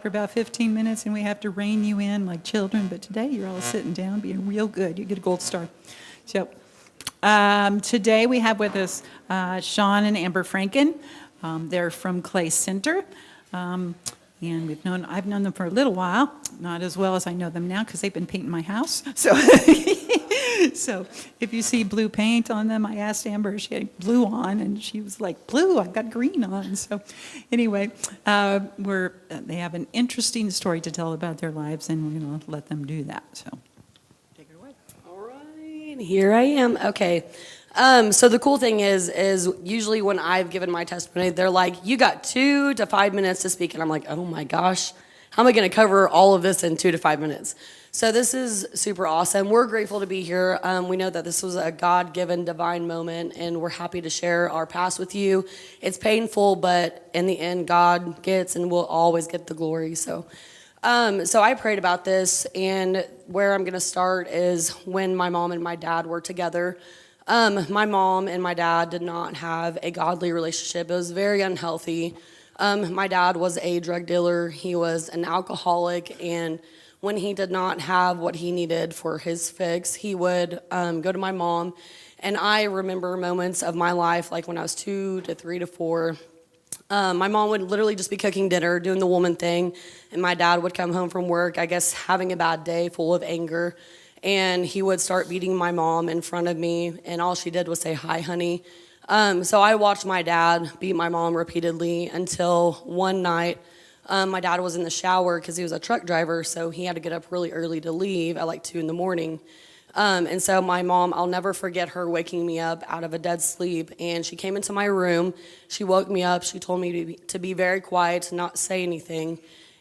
for about 15 minutes and we have to rein you in like children, but today you're all sitting down being real good. You get a gold star. So today we have with us Sean and Amber Franken. They're from Clay Center. And I've known them for a little while, not as well as I know them now because they've been painting my house. So, so if you see blue paint on them, I asked Amber if she had blue on, and she was like, "Blue, I've got green on." So, anyway, they have an interesting story to tell about their lives, and we're going to let them do that. So, take it away. All right, here I am. Okay. So the cool thing is usually when I've given my testimony, they're like, you got 2 to 5 minutes to speak. And I'm like, oh my gosh, how am I going to cover all of this in 2 to 5 minutes? So this is super awesome. We're grateful to be here. We know that this was a God-given divine moment, and we're happy to share our past with you. It's painful, but in the end, God gets and will always get the glory. So I prayed about this, and where I'm going to start is when my mom and my dad were together. My mom and my dad did not have a godly relationship. It was very unhealthy. My dad was a drug dealer. He was an alcoholic, and when he did not have what he needed for his fix, he would go to my mom. And I remember moments of my life, like when I was 2 to 3 to 4. My mom would literally just be cooking dinner, doing the woman thing, and my dad would come home from work, I guess having a bad day, full of anger. And he would start beating my mom in front of me, and all she did was say, "Hi, honey." So I watched my dad beat my mom repeatedly until one night, my dad was in the shower because he was a truck driver, so he had to get up really early to leave at like 2 in the morning. And so my mom, I'll never forget her waking me up out of a dead sleep, and she came into my room. She woke me up. She told me to be very quiet, to not say anything.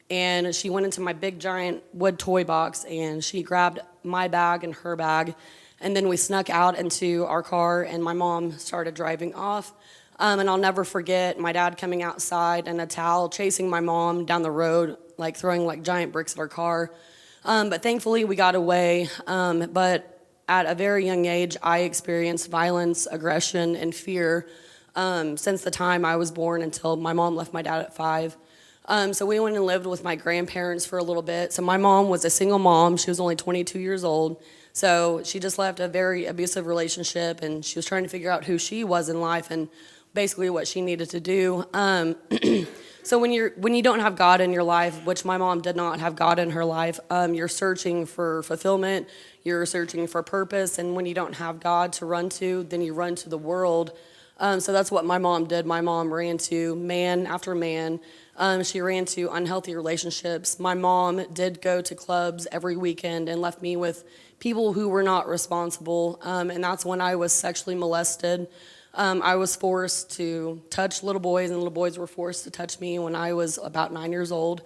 And she went into my big giant wood toy box, and she grabbed my bag and her bag, and then we snuck out into our car, and my mom started driving off. And I'll never forget my dad coming outside and a towel chasing my mom down the road, like throwing like giant bricks at our car. But thankfully we got away. But at a very young age, I experienced violence, aggression, and fear since the time I was born until my mom left my dad at 5. So we went and lived with my grandparents for a little bit. So my mom was a single mom. She was only 22 years old. So she just left a very abusive relationship, and she was trying to figure out who she was in life and basically what she needed to do. So when you don't have God in your life, which my mom did not have God in her life, you're searching for fulfillment, you're searching for purpose, and when you don't have God to run to, then you run to the world. So that's what my mom did. My mom ran to man after man. She ran to unhealthy relationships. My mom did go to clubs every weekend and left me with people who were not responsible. And that's when I was sexually molested. I was forced to touch little boys, and little boys were forced to touch me when I was about 9 years old.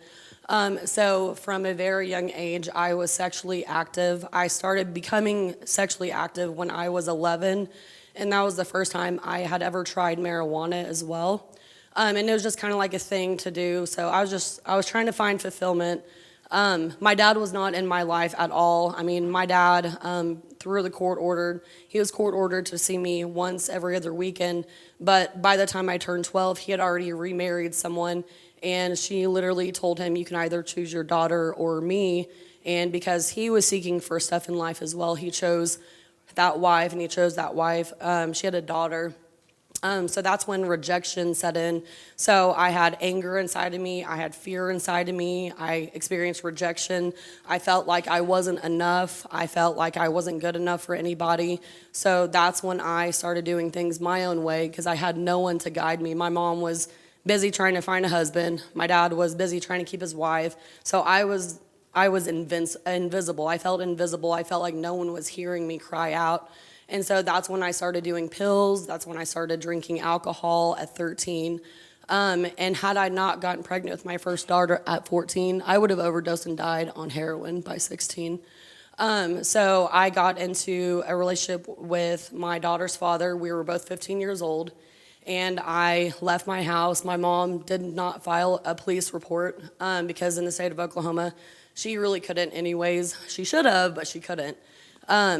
So from a very young age, I was sexually active. I started becoming sexually active when I was 11, and that was the first time I had ever tried marijuana as well. And it was just kind of like a thing to do. So I was trying to find fulfillment. My dad was not in my life at all. I mean, my dad, he was court ordered to see me once every other weekend. But by the time I turned 12, he had already remarried someone. And she literally told him, "You can either choose your daughter or me." And because he was seeking for stuff in life as well, he chose that wife, and he chose that wife. She had a daughter. So that's when rejection set in. So I had anger inside of me. I had fear inside of me. I experienced rejection. I felt like I wasn't enough. I felt like I wasn't good enough for anybody. So that's when I started doing things my own way because I had no one to guide me. My mom was busy trying to find a husband. My dad was busy trying to keep his wife. So I was invisible. I felt invisible. I felt like no one was hearing me cry out. And so that's when I started doing pills. That's when I started drinking alcohol at 13. And had I not gotten pregnant with my first daughter at 14, I would have overdosed and died on heroin by 16. So I got into a relationship with my daughter's father. We were both 15 years old. And I left my house. My mom did not file a police report because in the state of Oklahoma, she really couldn't anyways. She should have, but she couldn't.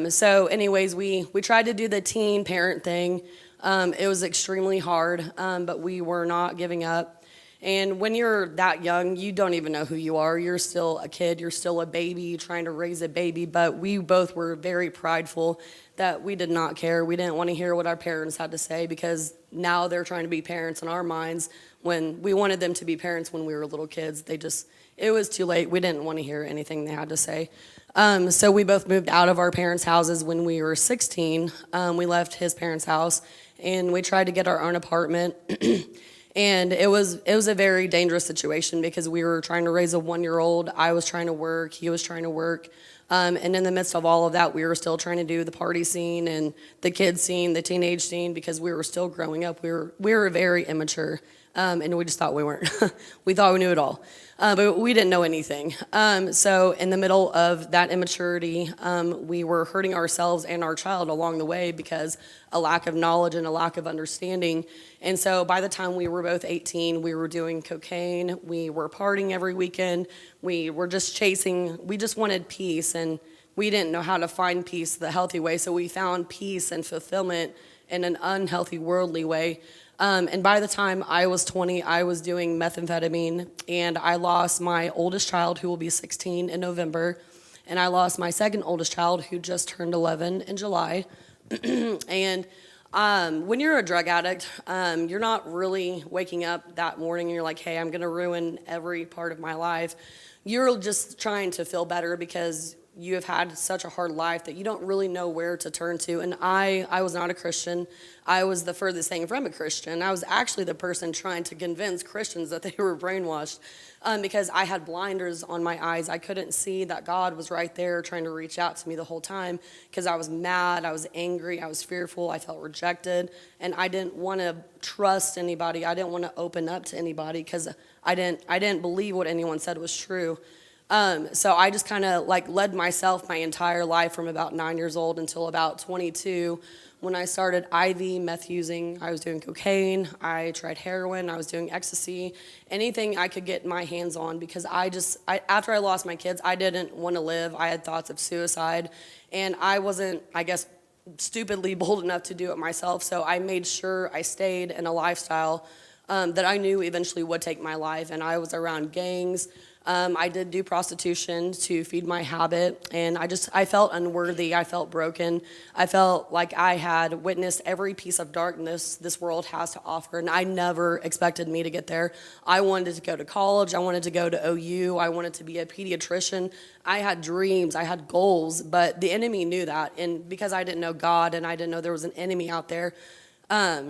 So anyways, we tried to do the teen parent thing. It was extremely hard, but we were not giving up. And when you're that young, you don't even know who you are. You're still a kid, you're still a baby trying to raise a baby. But we both were very prideful that we did not care. We didn't want to hear what our parents had to say because now they're trying to be parents in our minds when we wanted them to be parents when we were little kids. It was too late. We didn't want to hear anything they had to say. So we both moved out of our parents' houses when we were 16. We left his parents' house and we tried to get our own apartment. And it was a very dangerous situation because we were trying to raise a 1-year-old. I was trying to work. He was trying to work. And in the midst of all of that, we were still trying to do the party scene and the kid scene, the teenage scene, because we were still growing up. We were very immature, and we just thought we weren't. We thought we knew it all, but we didn't know anything. So in the middle of that immaturity, we were hurting ourselves and our child along the way because a lack of knowledge and a lack of understanding. And so by the time we were both 18, we were doing cocaine, we were partying every weekend, we were just we just wanted peace, and we didn't know how to find peace the healthy way, so we found peace and fulfillment in an unhealthy, worldly way. And by the time I was 20, I was doing methamphetamine, and I lost my oldest child, who will be 16 in November, and I lost my second oldest child, who just turned 11 in July. And when you're a drug addict, you're not really waking up that morning and you're like, hey, I'm going to ruin every part of my life. You're just trying to feel better because you have had such a hard life that you don't really know where to turn to. And I was not a Christian. I was the furthest thing from a Christian. I was actually the person trying to convince Christians that they were brainwashed because I had blinders on my eyes. I couldn't see that God was right there trying to reach out to me the whole time because I was mad, I was angry, I was fearful, I felt rejected, and I didn't want to trust anybody. I didn't want to open up to anybody because I didn't believe what anyone said was true. So I just kind of led myself my entire life from about 9 years old until about 22 when I started IV meth using. I was doing cocaine, I tried heroin, I was doing ecstasy, anything I could get my hands on because after I lost my kids, I didn't want to live. I had thoughts of suicide and I wasn't, I guess, stupidly bold enough to do it myself. So I made sure I stayed in a lifestyle that I knew eventually would take my life, and I was around gangs. I did do prostitution to feed my habit, and I felt unworthy. I felt broken. I felt like I had witnessed every piece of darkness this world has to offer, and I never expected me to get there. I wanted to go to college. I wanted to go to OU. I wanted to be a pediatrician. I had dreams. I had goals, but the enemy knew that, and because I didn't know God and I didn't know there was an enemy out there,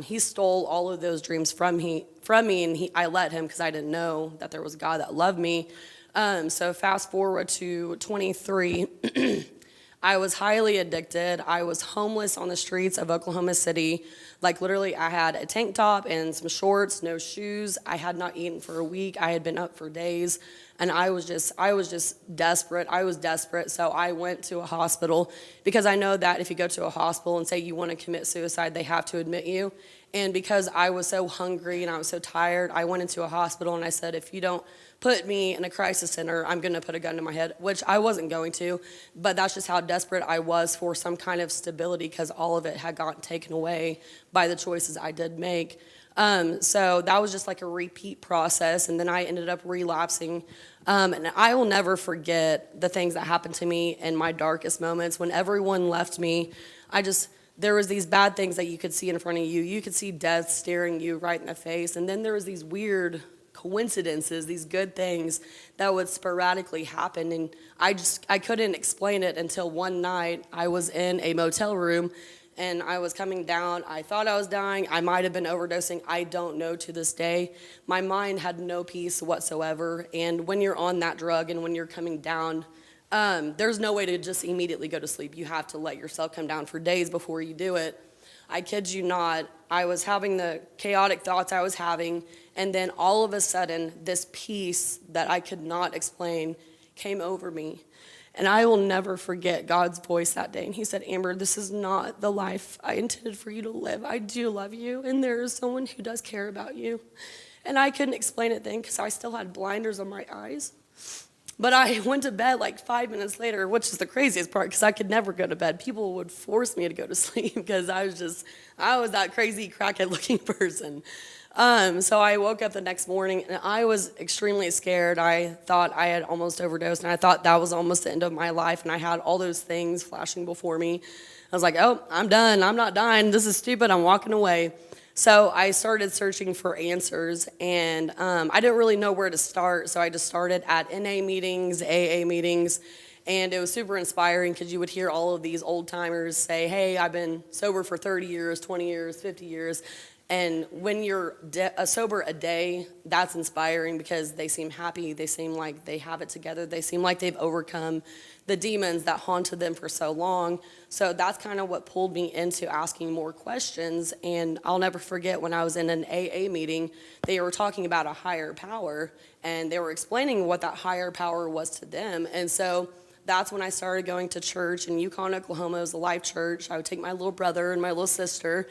he stole all of those dreams from me, and I let him because I didn't know that there was a God that loved me. So fast forward to 23, I was highly addicted. I was homeless on the streets of Oklahoma City. Like literally, I had a tank top and some shorts, no shoes. I had not eaten for a week. I had been up for days, and I was just desperate. I was desperate, so I went to a hospital because I know that if you go to a hospital and say you want to commit suicide, they have to admit you. And because I was so hungry and I was so tired, I went into a hospital and I said, if you don't put me in a crisis center, I'm going to put a gun to my head, which I wasn't going to, but that's just how desperate I was for some kind of stability because all of it had gotten taken away by the choices I did make. So that was just like a repeat process, and then I ended up relapsing. And I will never forget the things that happened to me in my darkest moments. When everyone left me, there was these bad things that you could see in front of you. You could see death staring you right in the face, and then there was these weird coincidences, these good things that would sporadically happen, and I couldn't explain it until one night I was in a motel room and I was coming down. I thought I was dying. I might have been overdosing. I don't know to this day. My mind had no peace whatsoever, and when you're on that drug and when you're coming down, there's no way to just immediately go to sleep. You have to let yourself come down for days before you do it. I kid you not, I was having the chaotic thoughts I was having, and then all of a sudden, this peace that I could not explain came over me. And I will never forget God's voice that day. And he said, Amber, this is not the life I intended for you to live. I do love you, and there is someone who does care about you. And I couldn't explain it then because I still had blinders on my eyes. But I went to bed like 5 minutes later, which is the craziest part because I could never go to bed. People would force me to go to sleep because I was that crazy crackhead looking person. So I woke up the next morning and I was extremely scared. I thought I had almost overdosed and I thought that was almost the end of my life. And I had all those things flashing before me. I was like, oh, I'm done. I'm not dying. This is stupid. I'm walking away. So I started searching for answers and I didn't really know where to start. So I just started at NA meetings, AA meetings. And it was super inspiring because you would hear all of these old timers say, hey, I've been sober for 30 years, 20 years, 50 years. And when you're sober a day, that's inspiring because they seem happy. They seem like they have it together. They seem like they've overcome the demons that haunted them for so long. So that's kind of what pulled me into asking more questions. And I'll never forget when I was in an AA meeting, they were talking about a higher power, and they were explaining what that higher power was to them. And so that's when I started going to church in Yukon, Oklahoma. It was a Life Church. I would take my little brother and my little sister.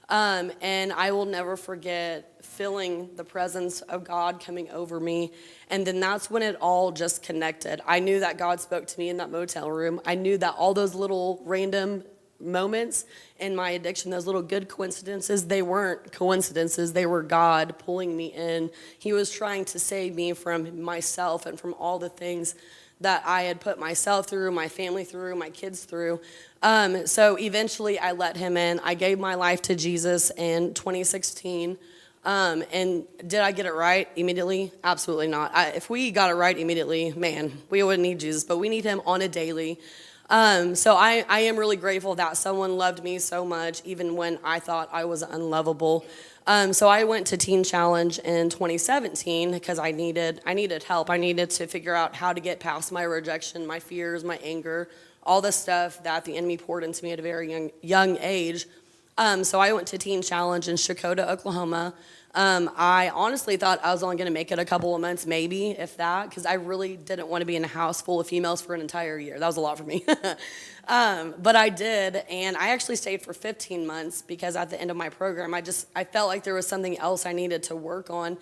And I will never forget feeling the presence of God coming over me. And then that's when it all just connected. I knew that God spoke to me in that motel room. I knew that all those little random moments in my addiction, those little good coincidences, they weren't coincidences. They were God pulling me in. He was trying to save me from myself and from all the things that I had put myself through, my family through, my kids through. So eventually I let him in. I gave my life to Jesus in 2016. And did I get it right immediately? Absolutely not. If we got it right immediately, man, we wouldn't need Jesus, but we need him on a daily. So I am really grateful that someone loved me so much, even when I thought I was unlovable. So I went to Teen Challenge in 2017 because I needed help. I needed to figure out how to get past my rejection, my fears, my anger, all the stuff that the enemy poured into me at a very young age. So I went to Teen Challenge in Shakota, Oklahoma. I honestly thought I was only going to make it a couple of months, maybe, if that, because I really didn't want to be in a house full of females for an entire year. That was a lot for me. But I did, and I actually stayed for 15 months because at the end of my program, I felt like there was something else I needed to work on.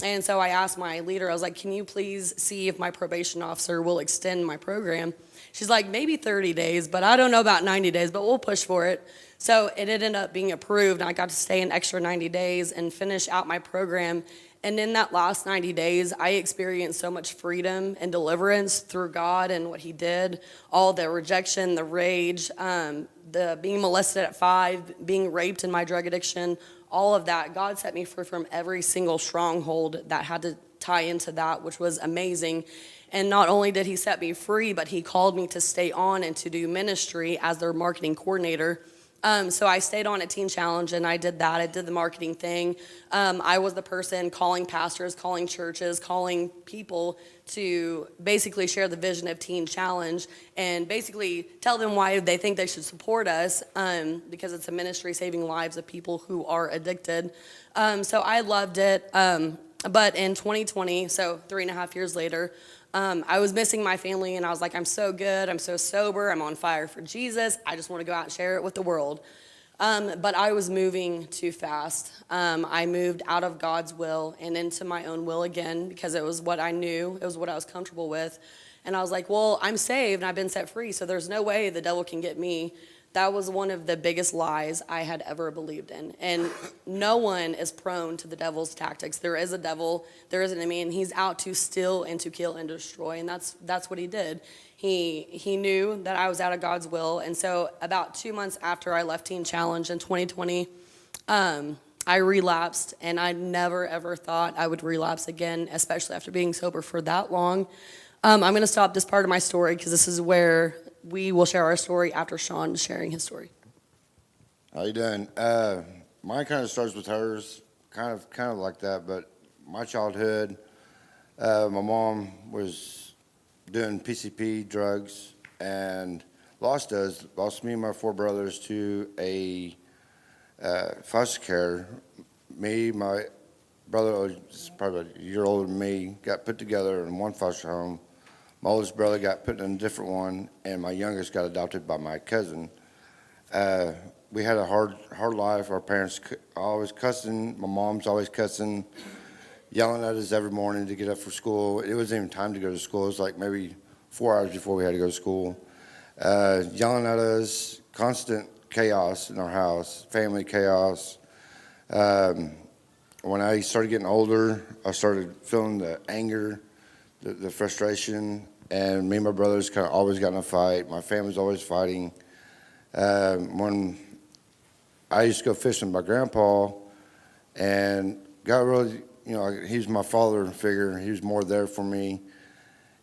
And so I asked my leader, I was like, can you please see if my probation officer will extend my program? She's like, maybe 30 days, but I don't know about 90 days, but we'll push for it. So it ended up being approved, and I got to stay an extra 90 days and finish out my program. And in that last 90 days, I experienced so much freedom and deliverance through God and what he did, all the rejection, the rage, the being molested at 5, being raped in my drug addiction, all of that. God set me free from every single stronghold that had to tie into that, which was amazing. And not only did he set me free, but he called me to stay on and to do ministry as their marketing coordinator. So I stayed on at Teen Challenge, and I did that. I did the marketing thing. I was the person calling pastors, calling churches, calling people to basically share the vision of Teen Challenge and basically tell them why they think they should support us, because it's a ministry saving lives of people who are addicted. So I loved it. But in 2020, so 3.5 years later, I was missing my family, and I was like, I'm so good, I'm so sober, I'm on fire for Jesus, I just want to go out and share it with the world. But I was moving too fast. I moved out of God's will and into my own will again because it was what I knew, it was what I was comfortable with. And I was like, well, I'm saved and I've been set free, so there's no way the devil can get me. That was one of the biggest lies I had ever believed in. And no one is prone to the devil's tactics. There is a devil, there is an enemy, and he's out to steal and to kill and destroy. And that's what he did. He knew that I was out of God's will. And so about 2 months after I left Teen Challenge in 2020, I relapsed, and I never ever thought I would relapse again, especially after being sober for that long. I'm going to stop this part of my story because this is where we will share our story after Sean sharing his story. How you doing? Mine kind of starts with hers, kind of like that. But my childhood, my mom was doing PCP drugs and lost me and my 4 brothers to a foster care. Me, my brother, was probably a year older than me, got put together in one foster home. My oldest brother got put in a different one, and my youngest got adopted by my cousin. We had a hard life. Our parents always cussing. My mom's always cussing, yelling at us every morning to get up for school. It wasn't even time to go to school. It was like maybe 4 hours before we had to go to school. Yelling at us, constant chaos in our house, family chaos. when I started getting older, I started feeling the anger, the frustration, and me and my brothers kind of always got in a fight. My family's always fighting. When I used to go fishing with my grandpa, and got really, he was my father figure. He was more there for me,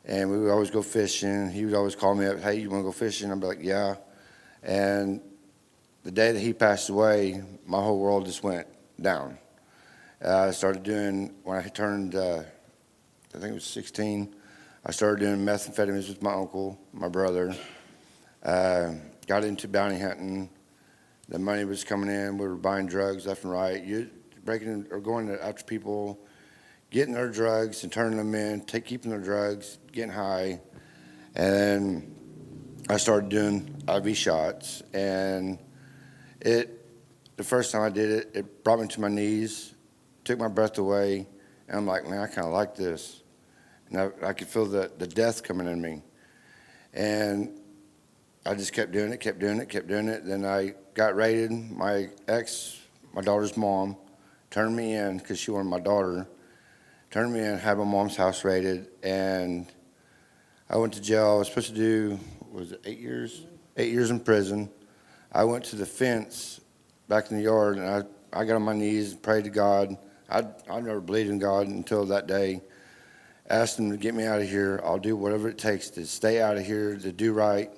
and we would always go fishing. He would always call me up, "Hey, you want to go fishing?" I'd be like, "Yeah." And the day that he passed away, my whole world just went down. I started doing, when I turned, I think it was 16, I started doing methamphetamines with my uncle, my brother. Got into bounty hunting. The money was coming in. We were buying drugs left and right. You breaking or going after people, getting their drugs and turning them in, keeping their drugs, getting high. And I started doing IV shots. And the first time I did it, it brought me to my knees, took my breath away. And I'm like, man, I kind of like this. And I could feel the death coming in me. And I just kept doing it. Then I got raided. My ex, my daughter's mom, turned me in because she wanted my daughter. Turned me in, had my mom's house raided, and I went to jail. I was supposed to do, was it 8 years? 8 years in prison. I went to the fence back in the yard, and I got on my knees and prayed to God. I'd never believed in God until that day. Asked him to get me out of here. I'll do whatever it takes to stay out of here, to do right.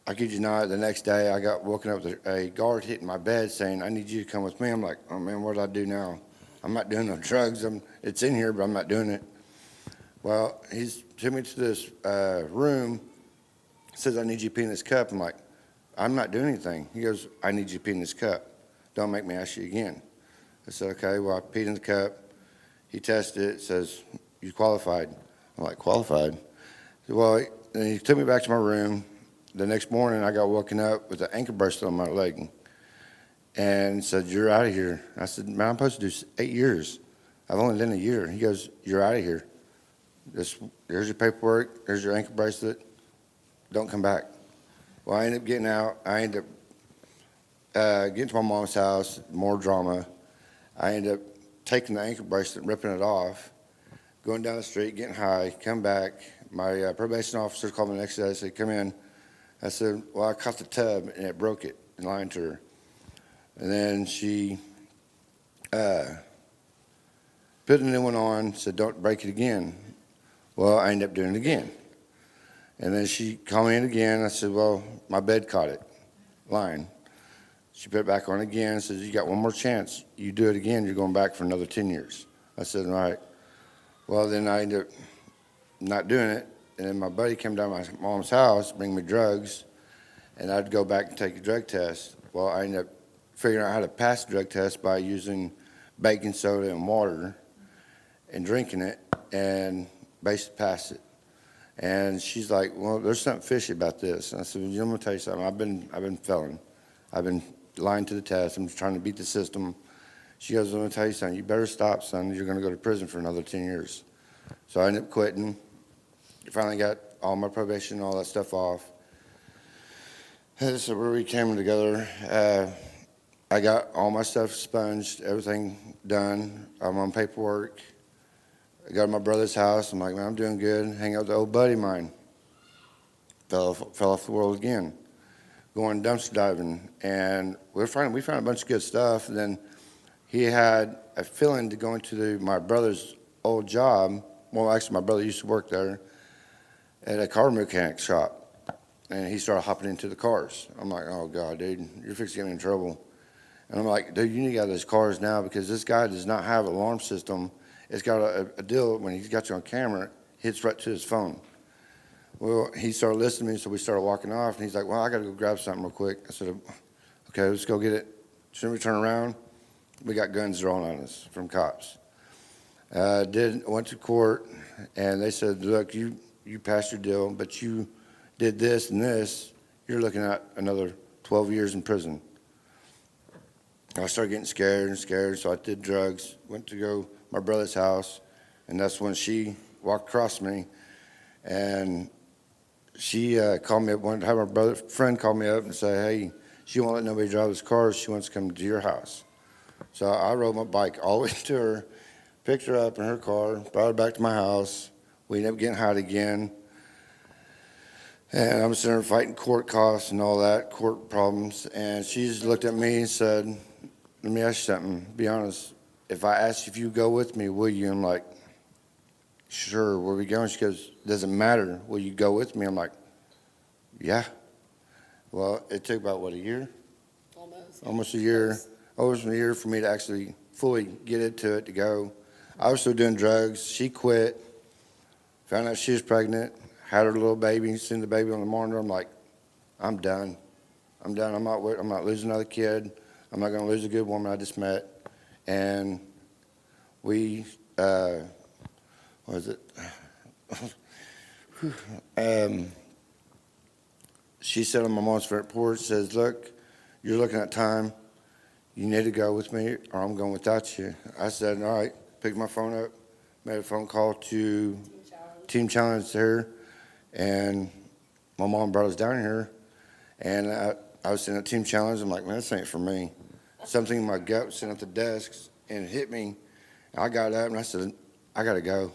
I kid you not, the next day I got woken up with a guard hitting my bed saying, "I need you to come with me." I'm like, "Oh man, what do I do now? I'm not doing no drugs. It's in here, but I'm not doing it." Well, he's took me to this room, says, "I need you to pee in this cup." I'm like, "I'm not doing anything." He goes, "I need you to pee in this cup. Don't make me ask you again." I said, "Okay." Well, I peed in the cup. He tested it, says, "You qualified." I'm like, "Qualified?" Well, then he took me back to my room. The next morning, I got woken up with an ankle bracelet on my leg and said, "You're out of here." I said, "Man, I'm supposed to do 8 years. I've only done a year." He goes, "You're out of here. Here's your paperwork. Here's your ankle bracelet. Don't come back." Well, I ended up getting out. I ended up getting to my mom's house, more drama. I ended up taking the ankle bracelet and ripping it off, going down the street, getting high, come back. My probation officer called me the next day and said, "Come in." I said, "Well, I caught the tub and it broke it," and lied to her. And then she put a new one on, said, "Don't break it again." Well, I ended up doing it again. And then she called me in again. I said, "Well, my bed caught it," lying. She put it back on again and says, "You got one more chance. You do it again, you're going back for another 10 years. I said, "All right." Well, then I ended up not doing it. And then my buddy came down to my mom's house, bring me drugs, and I'd go back and take a drug test. Well, I ended up figuring out how to pass the drug test by using baking soda and water and drinking it, and basically passed it. And she's like, "Well, there's something fishy about this." And I said, "Well, I'm going to tell you something. I've been failing. I've been lying to the test. I'm just trying to beat the system." She goes, "I'm going to tell you something. You better stop, son. You're going to go to prison for another 10 years. So I ended up quitting. Finally got all my probation, all that stuff off. So we came together. I got all my stuff expunged, everything done. I'm on paperwork. I got to my brother's house. I'm like, "Man, I'm doing good." Hang out with the old buddy of mine. Fell off the world again. Going dumpster diving, and we found a bunch of good stuff. And then he had a feeling to go into my brother's old job. Well, actually, my brother used to work there at a car mechanic shop, and he started hopping into the cars. I'm like, "Oh God, dude, you're fixing to get me in trouble." And I'm like, "Dude, you need to get out of those cars now, because this guy does not have an alarm system. It's got a deal when he's got you on camera, it hits right to his phone." Well, he started listening to me, so we started walking off, and he's like, "Well, I got to go grab something real quick." I said, "Okay, let's go get it." As soon as we turn around, we got guns drawn on us from cops. Went to court, and they said, "Look, you passed your deal, but you did this and this. You're looking at another 12 years in prison." I started getting scared, so I did drugs, went to go to my brother's house, and that's when she walked across me, and she called me up. Had friend call me up and say, "Hey, she won't let nobody drive this car. She wants to come to your house." So I rode my bike all the way to her, picked her up in her car, brought her back to my house. We ended up getting hot again. And I'm sitting there fighting court costs and all that, court problems. And she just looked at me and said, let me ask you something. Be honest. If I ask you if you go with me, will you? I'm like, sure. Where are we going? She goes, doesn't matter. Will you go with me? I'm like, yeah. Well, it took about, what, a year? Almost a year. Almost a year for me to actually fully get into it, to go. I was still doing drugs. She quit. Found out she was pregnant. Had her little baby. Seen the baby on the monitor. I'm like, I'm done. I'm done. I'm not losing another kid. I'm not going to lose a good woman I just met. And we, what was it? She said on my mom's front porch, says, look, you're looking at time. You need to go with me or I'm going without you. I said, all right. Picked my phone up, made a phone call to Team Challenge there. And my mom brought us down here. And I was sitting at Team Challenge. I'm like, man, this ain't for me. Something in my gut was sitting at the desk and it hit me. I got up and I said, I got to go.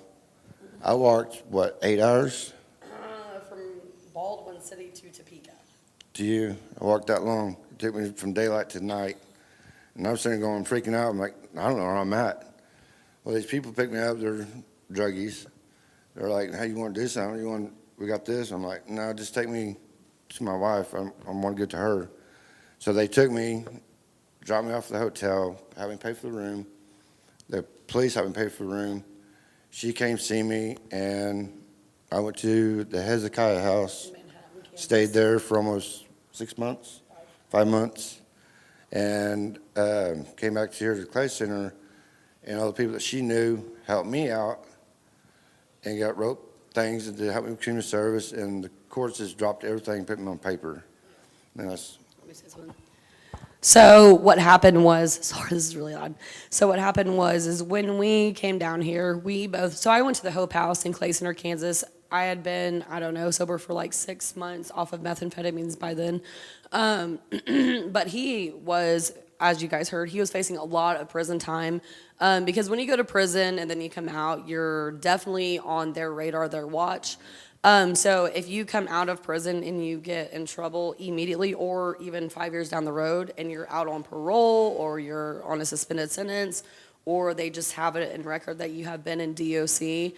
I walked, 8 hours? From Baldwin City to Topeka. To you. I walked that long. It took me from daylight to night. And I was sitting there going, freaking out. I'm like, I don't know where I'm at. Well, these people pick me up. They're druggies. They're like, hey, you want to do something? We got this. I'm like, no, just take me to my wife. I want to get to her. So they took me, dropped me off at the hotel, had me pay for the room. The police had me pay for the room. She came see me, and I went to the Hezekiah house, stayed there for almost 6 months, 5 months, and came back here to the Clay Center, and all the people that she knew helped me out and got rope things to help me with community service, and the courts just dropped everything, put me on paper. And that's, Let me say something. So what happened was, sorry, this is really odd. So what happened was, is when we came down here, so I went to the Hope House in Clay Center, Kansas. I had been, I don't know, sober for like 6 months off of methamphetamines by then. But he was, as you guys heard, he was facing a lot of prison time. Because when you go to prison and then you come out, you're definitely on their radar, their watch. So if you come out of prison and you get in trouble immediately, or even 5 years down the road and you're out on parole, or you're on a suspended sentence, or they just have it in record that you have been in DOC,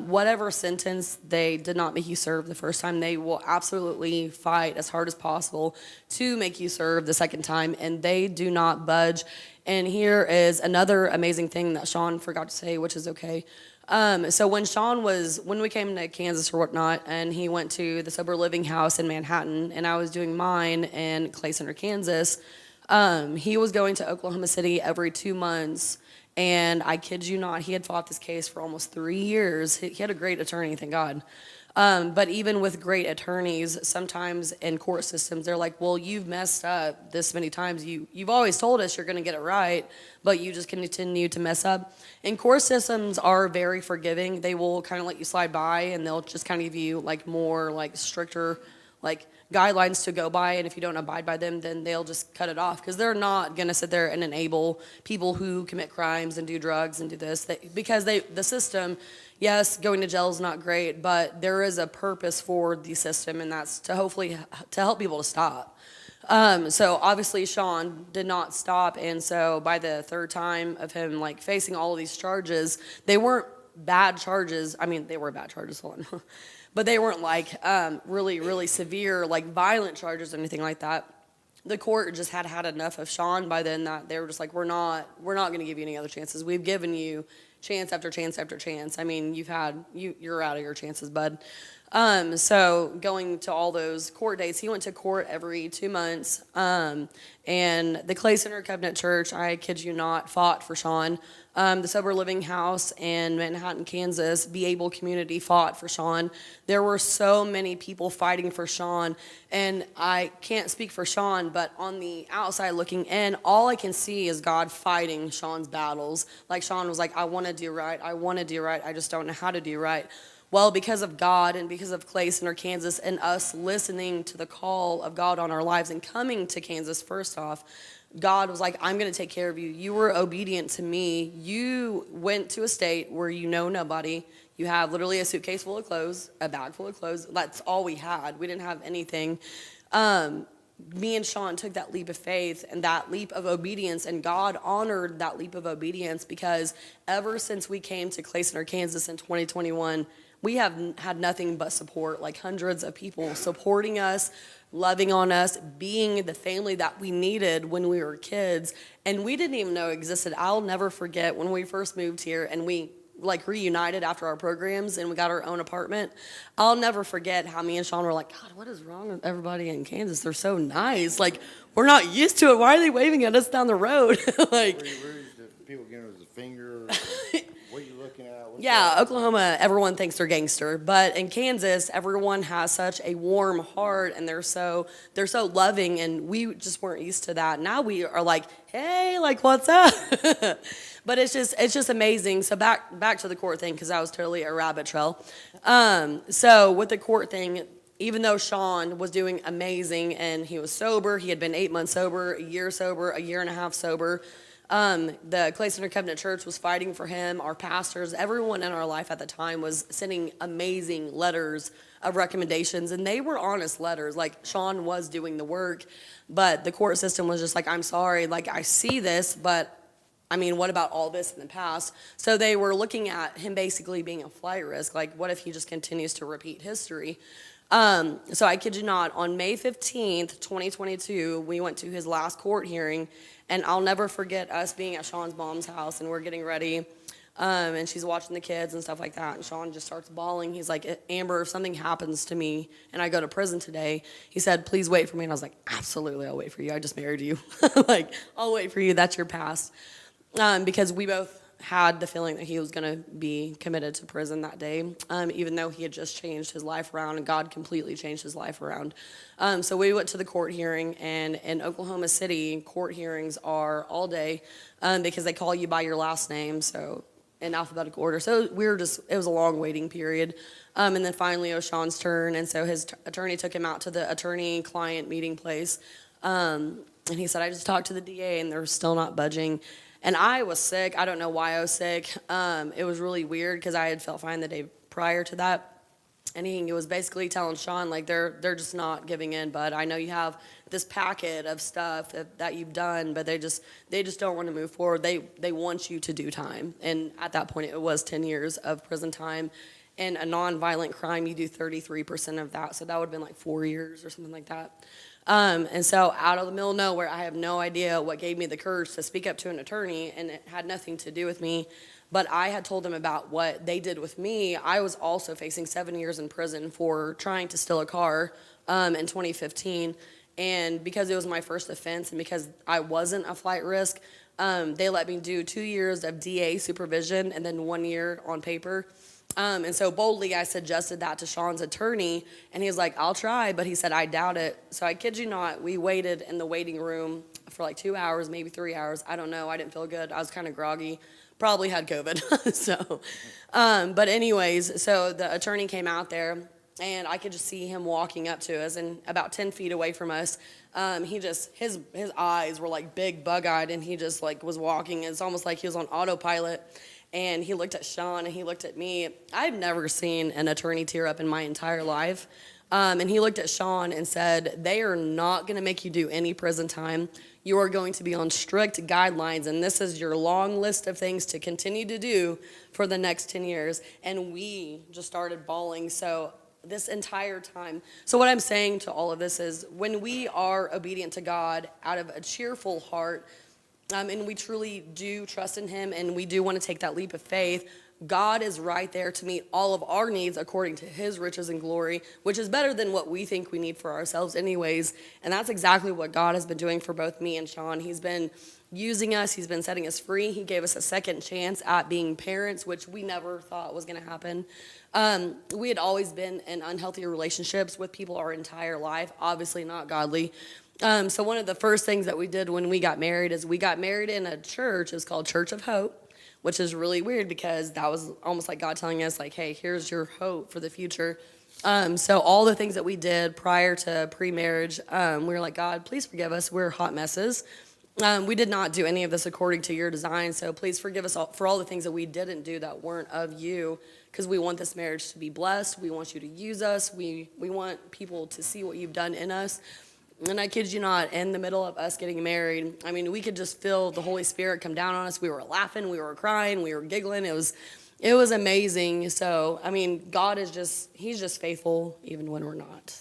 whatever sentence they did not make you serve the first time, they will absolutely fight as hard as possible to make you serve the second time, and they do not budge. And here is another amazing thing that Sean forgot to say, which is okay. So when we came to Kansas or whatnot, and he went to the sober living house in Manhattan, and I was doing mine in Clay Center, Kansas, he was going to Oklahoma City every 2 months, and I kid you not, he had fought this case for almost 3 years. He had a great attorney, thank God. But even with great attorneys, sometimes in court systems, they're like, well, you've messed up this many times. You've always told us you're going to get it right, but you just continue to mess up. And court systems are very forgiving. They will kind of let you slide by, and they'll just kind of give you like more like stricter like guidelines to go by. And if you don't abide by them, then they'll just cut it off, because they're not going to sit there and enable people who commit crimes and do drugs and do this. Because the system, yes, going to jail is not great, but there is a purpose for the system, and that's to hopefully to help people to stop. So obviously Sean did not stop, and so by the third time of him like facing all of these charges, they weren't bad charges. I mean, they were bad charges, hold on. But they weren't like really, really severe, like violent charges or anything like that. The court just had enough of Sean by then that they were just like, we're not going to give you any other chances. We've given you chance after chance after chance. I mean, you're out of your chances, bud. So going to all those court dates, he went to court every 2 months. And the Clay Center Covenant Church, I kid you not, fought for Sean. The Sober Living House in Manhattan, Kansas, Be Able Community fought for Sean. There were so many people fighting for Sean, and I can't speak for Sean, but on the outside looking in, all I can see is God fighting Sean's battles. Like Sean was like, I want to do right, I just don't know how to do right. Well, because of God and because of Clay Center, Kansas, and us listening to the call of God on our lives and coming to Kansas first off, God was like, I'm going to take care of you. You were obedient to me. You went to a state where you know nobody. You have literally a suitcase full of clothes, a bag full of clothes. That's all we had. We didn't have anything. Me and Sean took that leap of faith and that leap of obedience, and God honored that leap of obedience, because ever since we came to Clay Center, Kansas in 2021, we have had nothing but support, like hundreds of people supporting us, loving on us, being the family that we needed when we were kids, and we didn't even know existed. I'll never forget when we first moved here and we like reunited after our programs and we got our own apartment. I'll never forget how me and Sean were like, God, what is wrong with everybody in Kansas? They're so nice. Like, we're not used to it. Why are they waving at us down the road? Like, Were you rude to people giving us a finger? What are you looking at? What's yeah, that? Oklahoma, everyone thinks they're gangster, but in Kansas, everyone has such a warm heart, and they're so loving, and we just weren't used to that. Now we are like, hey, like, what's up? But it's just amazing. So back to the court thing, because that was totally a rabbit trail. So with the court thing, even though Sean was doing amazing and he was sober, he had been 8 months sober, a year sober, a year and a half sober. The Clay Center Covenant Church was fighting for him. Our pastors, everyone in our life at the time was sending amazing letters of recommendations, and they were honest letters. Like, Sean was doing the work, but the court system was just like, I'm sorry, like, I see this, but I mean, what about all this in the past? So they were looking at him basically being a flight risk. Like, what if he just continues to repeat history? So I kid you not, on May 15th, 2022, we went to his last court hearing, and I'll never forget us being at Sean's mom's house, and we're getting ready, and she's watching the kids and stuff like that, and Sean just starts bawling. He's like, Amber, if something happens to me and I go to prison today, he said, please wait for me. And I was like, absolutely, I'll wait for you. I just married you. Like, I'll wait for you. That's your past. Because we both had the feeling that he was going to be committed to prison that day, even though he had just changed his life around, and God completely changed his life around. So we went to the court hearing, and in Oklahoma City, court hearings are all day, because they call you by your last name, so in alphabetical order. So it was a long waiting period. And then finally it was Sean's turn, and so his attorney took him out to the attorney-client meeting place, and he said, I just talked to the DA, and they're still not budging. And I was sick. I don't know why I was sick. It was really weird because I had felt fine the day prior to that. And he was basically telling Sean, like, they're just not giving in, bud. I know you have this packet of stuff that you've done, but they just don't want to move forward. They want you to do time. And at that point, it was 10 years of prison time. And a nonviolent crime, you do 33% of that. So that would have been like 4 years or something like that. And so out of the middle of nowhere, I have no idea what gave me the courage to speak up to an attorney, and it had nothing to do with me. But I had told them about what they did with me. I was also facing 7 years in prison for trying to steal a car in 2015. And because it was my first offense and because I wasn't a flight risk, they let me do 2 years of DA supervision and then 1 year on paper. And so boldly I suggested that to Sean's attorney, and he was like, I'll try, but he said, I doubt it. So I kid you not, we waited in the waiting room for like 2 hours, maybe 3 hours. I don't know. I didn't feel good. I was kind of groggy. Probably had COVID. So, but anyways, so the attorney came out there, and I could just see him walking up to us, and about 10 feet away from us, his eyes were like big bug-eyed, and he just like was walking. It's almost like he was on autopilot. And he looked at Sean, and he looked at me. I've never seen an attorney tear up in my entire life. And he looked at Sean and said, they are not going to make you do any prison time. You are going to be on strict guidelines, and this is your long list of things to continue to do for the next 10 years. And we just started bawling. So this entire time. So what I'm saying to all of this is, when we are obedient to God out of a cheerful heart, and we truly do trust in him, and we do want to take that leap of faith, God is right there to meet all of our needs according to his riches and glory, which is better than what we think we need for ourselves anyways. And that's exactly what God has been doing for both me and Sean. He's been using us. He's been setting us free. He gave us a second chance at being parents, which we never thought was going to happen. We had always been in unhealthy relationships with people our entire life, obviously not godly. So one of the first things that we did when we got married is we got married in a church. It's called Church of Hope, which is really weird because that was almost like God telling us, like, hey, here's your hope for the future. So all the things that we did prior to pre-marriage, we were like, God, please forgive us. We're hot messes. We did not do any of this according to your design, so please forgive us all for all the things that we didn't do that weren't of you, because we want this marriage to be blessed. We want you to use us. We want people to see what you've done in us. And I kid you not, in the middle of us getting married, I mean, we could just feel the Holy Spirit come down on us. We were laughing, we were crying, we were giggling. It was amazing. So, I mean, God is he's just faithful even when we're not.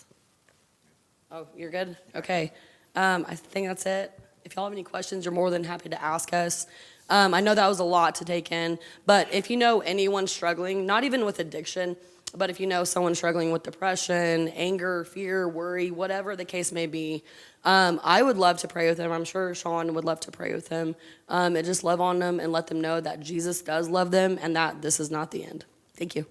Oh, you're good? Okay. I think that's it. If y'all have any questions, you're more than happy to ask us. I know that was a lot to take in, but if you know anyone struggling, not even with addiction, but if you know someone struggling with depression, anger, fear, worry, whatever the case may be, I would love to pray with them. I'm sure Sean would love to pray with them, and just love on them and let them know that Jesus does love them and that this is not the end. Thank you.